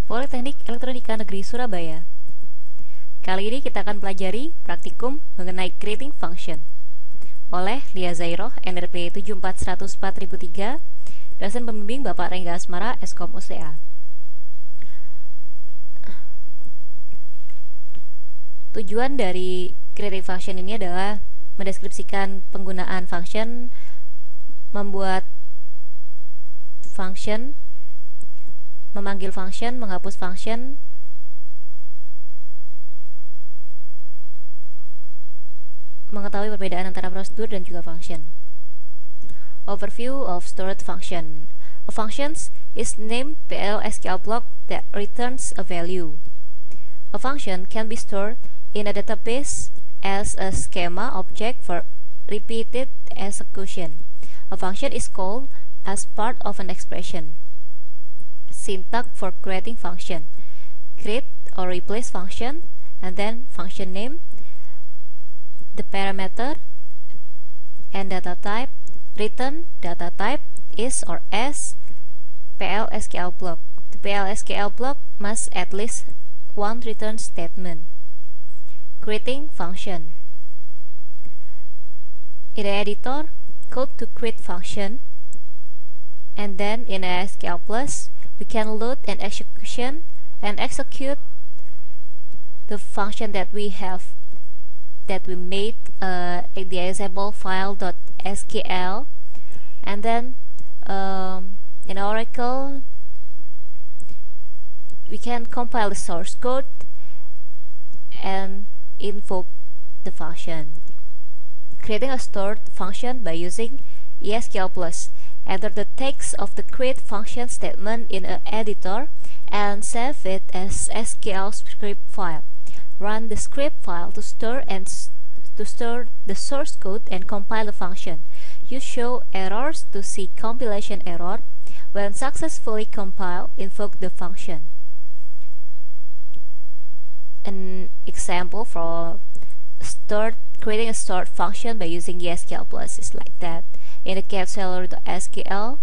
Politeknik Elektronika Negeri Surabaya. Kali ini kita akan pelajari praktikum mengenai creating function oleh Lia Zairoh, NRP 74100-4003, dosen pembimbing Bapak Rengga Asmara, Eskom UCA. Tujuan dari creating function ini adalah mendeskripsikan penggunaan function, membuat function, memanggil function, menghapus function, mengetahui perbedaan antara prosedur dan juga function. Overview of stored function. A function is named PL SQL block that returns a value. A function can be stored in a database as a schema object for repeated execution. A function is called as part of an expression. Syntax for creating function: create or replace function, and then function name, the parameter, and data type. Return data type is or as PL SQL block. The PL SQL block must at least one return statement. Creating function. In the editor, code to create function, and then in SQL Plus, we can load an execution and execute the function that we made in the example file.skl, and then in Oracle we can compile the source code and invoke the function. Creating a stored function by using SQL Plus. Enter the text of the create function statement in an editor and save it as SQL script file. Run the script file to store the source code and compile the function. You show errors to see compilation error. When successfully compiled, invoke the function. An example for creating a stored function by using SQL Plus is like that. In the getSalary.skl,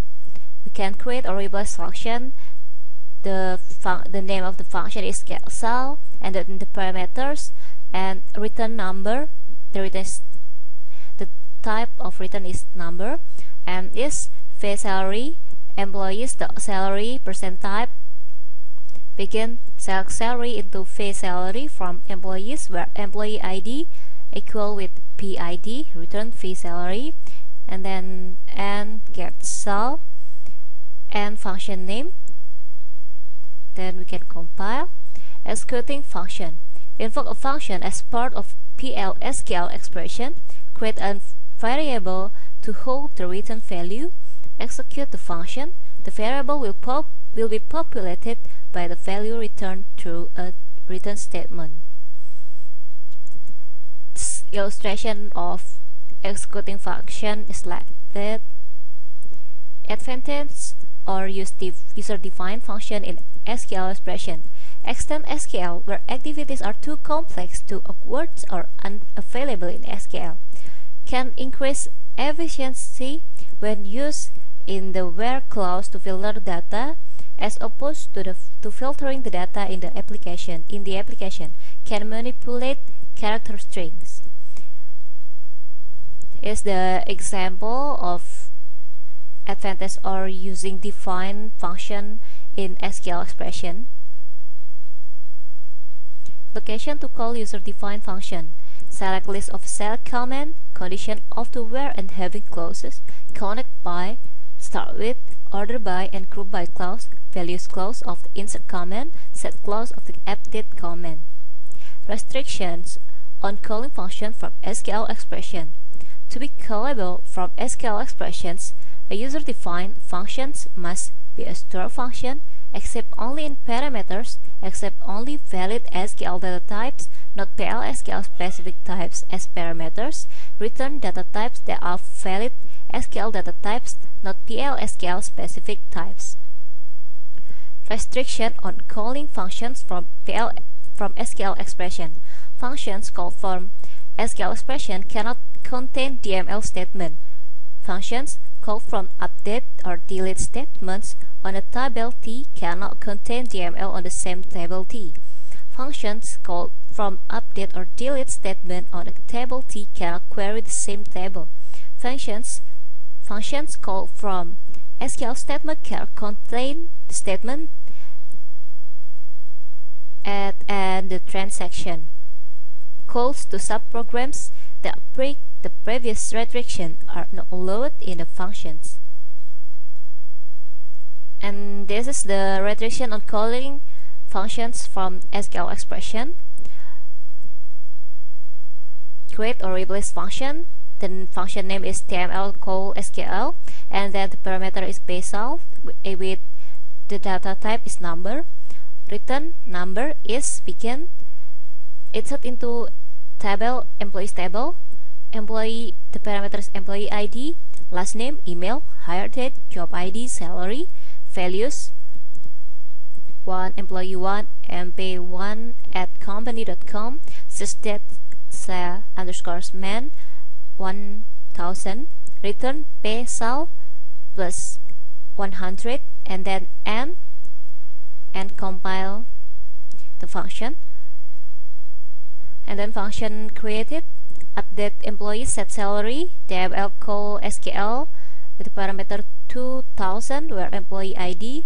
we can create a replace function. The name of the function is getSal, and then the parameters and return number. The type of return is number, and is pay_salary, employees.salary %type. Begin select salary into pay_salary from employees, where employee ID equal with PID, return pay_salary, and then getSal and function name. Then we can compile. Executing function. Invoke a function as part of PL SQL expression. Create a variable to hold the return value. Execute the function. The variable will be populated by the value returned through a return statement. This illustration of executing function is like that. Advantage or use user-defined function in SQL expression. Extend SQL where activities are too complex, too awkward, or unavailable in SQL. Can increase efficiency when used in the where clause to filter data, as opposed to filtering the data in the application. Can manipulate character strings. Is the example of advantage or using defined function in SQL expression. Location to call user-defined function. Select list of select command, condition of the where and having clauses, connect by, start with, order by, and group by clause, values clause of the insert command, set clause of the update command. Restrictions on calling function from SQL expression. To be callable from SQL expressions, a user-defined function must be a store function, accept only in parameters, accept only valid SQL data types, not PL SQL specific types as parameters, return data types that are valid SQL data types, not PL SQL specific types. Restriction on calling functions from SQL expression. Functions called from SQL expression cannot contain DML statement. Functions called from update or delete statements on a table T cannot contain DML on the same table T. Functions called from update or delete statement on a table T cannot query the same table. Functions called from SQL statement cannot contain the statement and the transaction. Calls to subprograms that break the previous redirection are not allowed in the functions. And this is the redirection on calling functions from SQL expression. Create or replace function. The function name is TML call SQL, and then the parameter is basal with the data type is number. Return number is begin. Insert into table employees table. Employee, the parameters employee ID, last name, email, hire date, job ID, salary, values 1 employee 1 mp1 at company.com, sysdate underscore man 1000, return pay sal plus 100, and then and compile the function, and then function created. Update employee set salary, DML call SQL with the parameter 2000 where employee ID.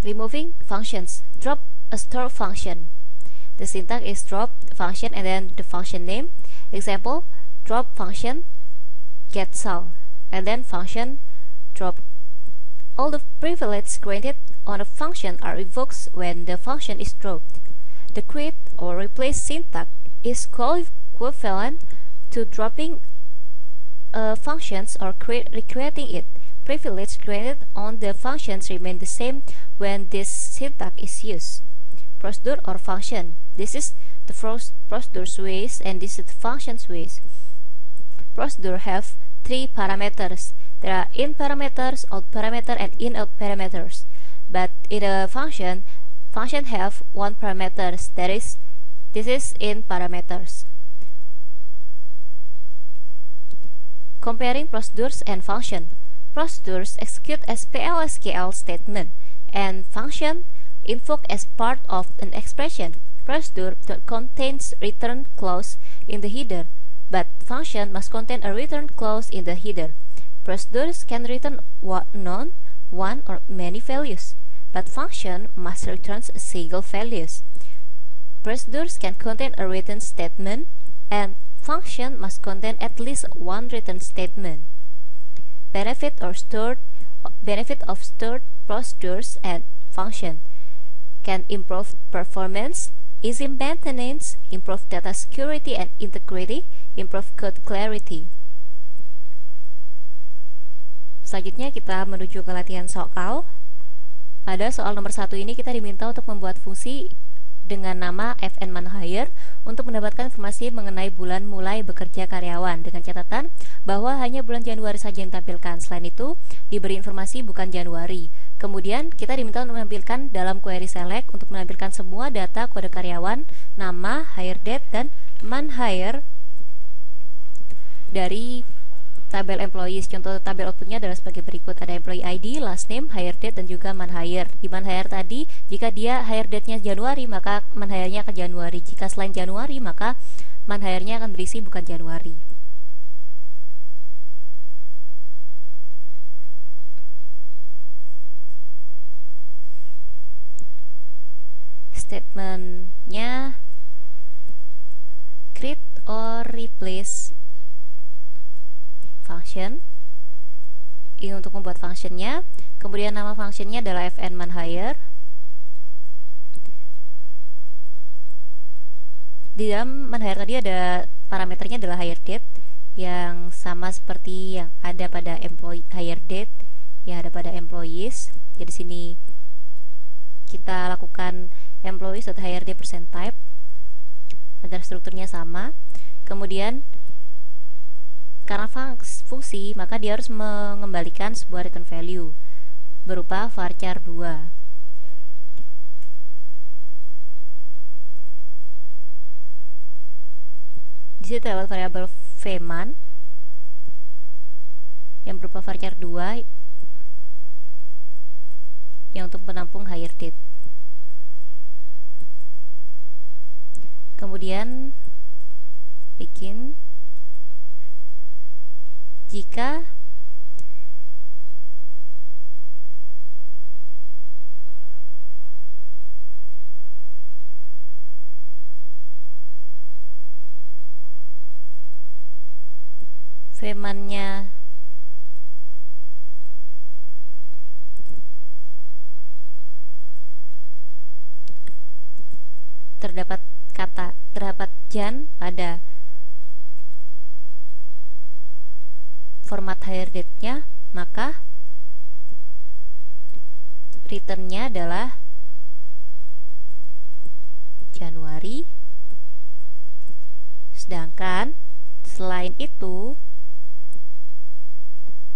Removing functions. Drop a store function. The syntax is drop function and then the function name. Example, drop function get sal, and then function drop. All the privileges granted on a function are revoked when the function is dropped. The create or replace syntax is equivalent to dropping functions or recreating it. Privilege granted on the functions remain the same when this syntax is used. Procedure or function. This is the first procedure ways and this is the functions ways. Procedure have three parameters. There are in parameters, out parameter, and in out parameters. But in a function have one parameters. This is in parameters. Comparing procedures and function. Procedures execute as PL/SQL statement, and function invoke as part of an expression. Procedure contains return clause in the header, but function must contain a return clause in the header. Procedures can return none, one, or many values, but function must return a single values. Procedures can contain a return statement, and function must contain at least one return statement. Benefit of stored procedures and function can improve performance, easy maintenance, improve data security and integrity, improve code clarity. Selanjutnya kita menuju ke latihan soal. Pada soal nomor 1 ini kita diminta untuk membuat fungsi dengan nama fn manhire untuk mendapatkan informasi mengenai bulan mulai bekerja karyawan, dengan catatan bahwa hanya bulan Januari saja yang ditampilkan. Selain itu, diberi informasi bukan Januari. Kemudian kita diminta untuk menampilkan dalam query select untuk menampilkan semua data kode karyawan, nama, hire date, dan manhire dari tabel employees. Contoh tabel outputnya adalah sebagai berikut. Ada employee ID, last name, hire date, dan juga manhire. Di manhire tadi, jika dia hire date-nya Januari, maka manhire-nya akan Januari. Jika selain Januari, maka manhire-nya akan berisi bukan Januari. Statementnya create or replace function. Ini untuk membuat functionnya. Kemudian nama functionnya adalah fn manhire. Di dalam manhire tadi ada parameternya adalah hire date yang sama seperti yang ada pada employee hire date yang ada pada employees. Jadi sini kita lakukan employees.hiredate %type agar strukturnya sama. Kemudian karena fungsi, maka dia harus mengembalikan sebuah return value berupa varchar 2. Di situ terdapat variabel vman yang berupa varchar 2 yang untuk penampung hire date. Kemudian bikin jika vman-nya terdapat jan pada format hire date-nya, maka return-nya adalah Januari. Sedangkan selain itu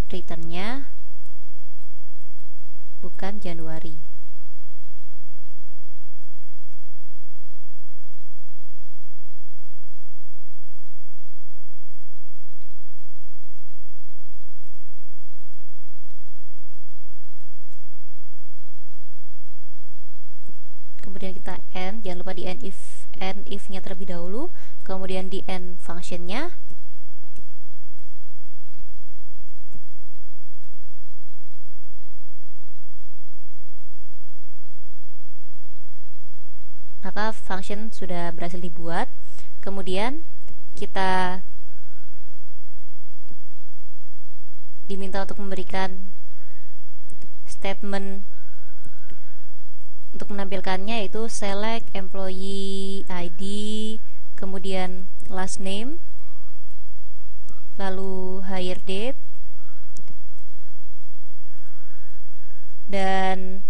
return-nya bukan Januari. Kemudian kita end, jangan lupa di end if-nya terlebih dahulu, kemudian di end function-nya. Maka function sudah berhasil dibuat. Kemudian kita diminta untuk memberikan statement untuk menampilkannya, yaitu select employee ID, kemudian last name, lalu hire date, dan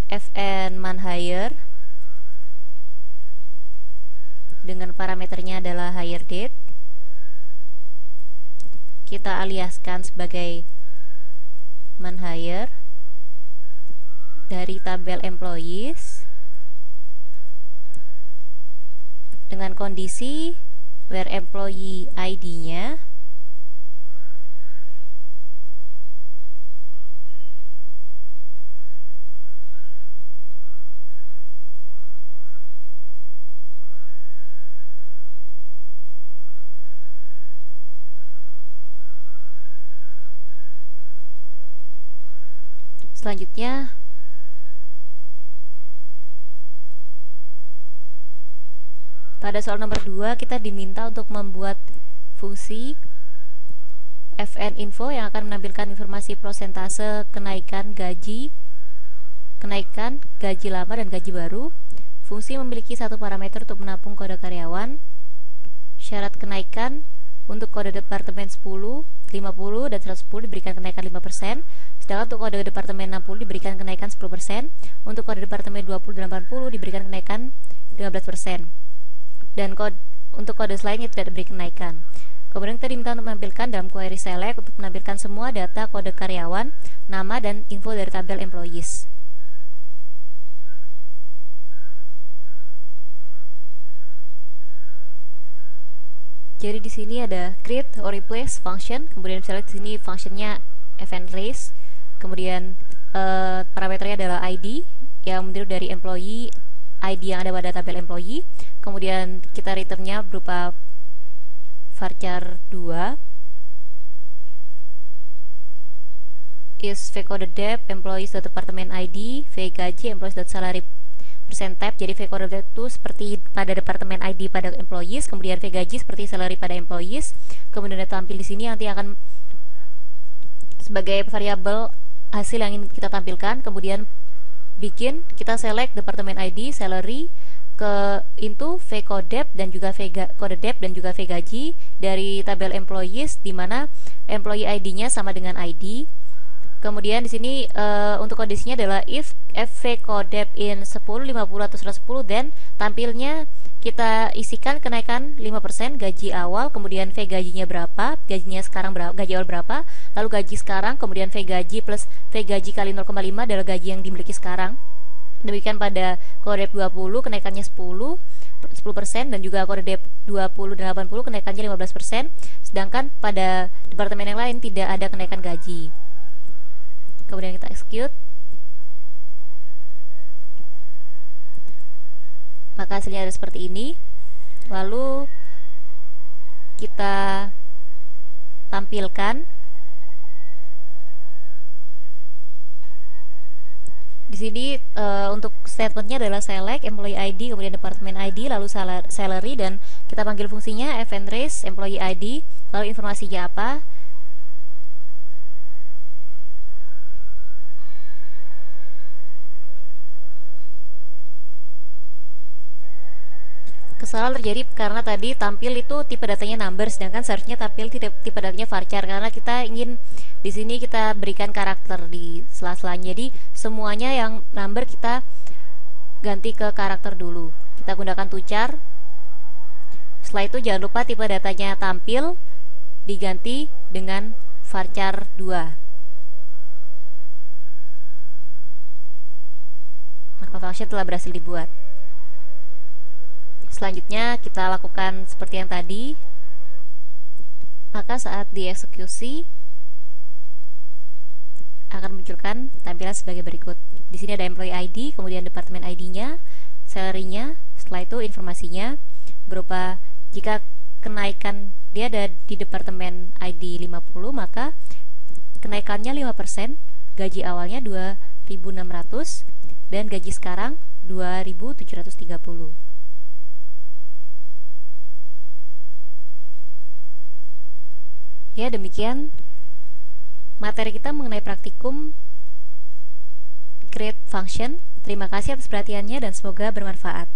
fn man hire dengan parameternya adalah hire date. Kita aliaskan sebagai man hire dari tabel employees dengan kondisi where employee ID-nya selanjutnya pada soal nomor 2 kita diminta untuk membuat fungsi fn info yang akan menampilkan informasi prosentase kenaikan gaji lama dan gaji baru. Fungsi memiliki satu parameter untuk menampung kode karyawan. Syarat kenaikan untuk kode departemen 10, 50, dan 110 diberikan kenaikan 5%, sedangkan untuk kode departemen 60 diberikan kenaikan 10%, untuk kode departemen 20 dan 80 diberikan kenaikan 15%. Dan untuk kode selainnya tidak diberi kenaikan. Kemudian kita diminta untuk menampilkan dalam query select untuk menampilkan semua data kode karyawan, nama, dan info dari tabel employees. Jadi di sini ada create or replace function, kemudian misalnya di sini functionnya fn replace, kemudian parameternya adalah ID yang meniru dari employee ID yang ada pada tabel employee. Kemudian kita returnnya berupa varchar 2 is vcodedep employees.department ID, vgaji employees.salary percent type. Jadi vcodedep itu seperti pada departemen ID pada employees, kemudian vgaji seperti salary pada employees. Kemudian ada tampil di sini nanti akan sebagai variabel hasil yang ingin kita tampilkan. Kemudian bikin, kita select departemen ID, salary ke into vcodep dan juga vcodedep dan juga vgaji dari tabel employees, di mana employee ID-nya sama dengan ID. Kemudian di sini untuk kondisinya adalah if vcodep in 10, 50 atau 110, dan tampilnya kita isikan kenaikan 5% gaji awal, kemudian vgajinya berapa, gajinya sekarang berapa, gaji awal berapa, lalu gaji sekarang, kemudian vgaji plus vgaji kali 0,5 adalah gaji yang dimiliki sekarang. Demikian pada codep 20 kenaikannya 10, 10% dan juga kode D20 dan 80 kenaikannya 15%, sedangkan pada departemen yang lain tidak ada kenaikan gaji. Kemudian kita execute. Maka hasilnya ada seperti ini. Lalu kita tampilkan. Di sini untuk statementnya adalah select employee ID, kemudian department ID, lalu salary, dan kita panggil fungsinya event raise employee ID, lalu informasinya apa. Kesalahan terjadi karena tadi tampil itu tipe datanya number, sedangkan seharusnya tampil tipe datanya varchar, karena kita ingin di sini kita berikan karakter di sela-selanya. Jadi semuanya yang number kita ganti ke karakter dulu. Kita gunakan tuchar. Setelah itu jangan lupa tipe datanya tampil diganti dengan varchar 2. Maka function telah berhasil dibuat. Selanjutnya kita lakukan seperti yang tadi. Maka saat dieksekusi akan munculkan tampilan sebagai berikut. Di sini ada employee ID, kemudian departemen ID-nya, salary-nya, setelah itu informasinya berupa jika kenaikan dia ada di departemen ID 50, maka kenaikannya 5%, gaji awalnya 2.600 dan gaji sekarang 2.730. Ya, demikian materi kita mengenai praktikum create function. Terima kasih atas perhatiannya dan semoga bermanfaat.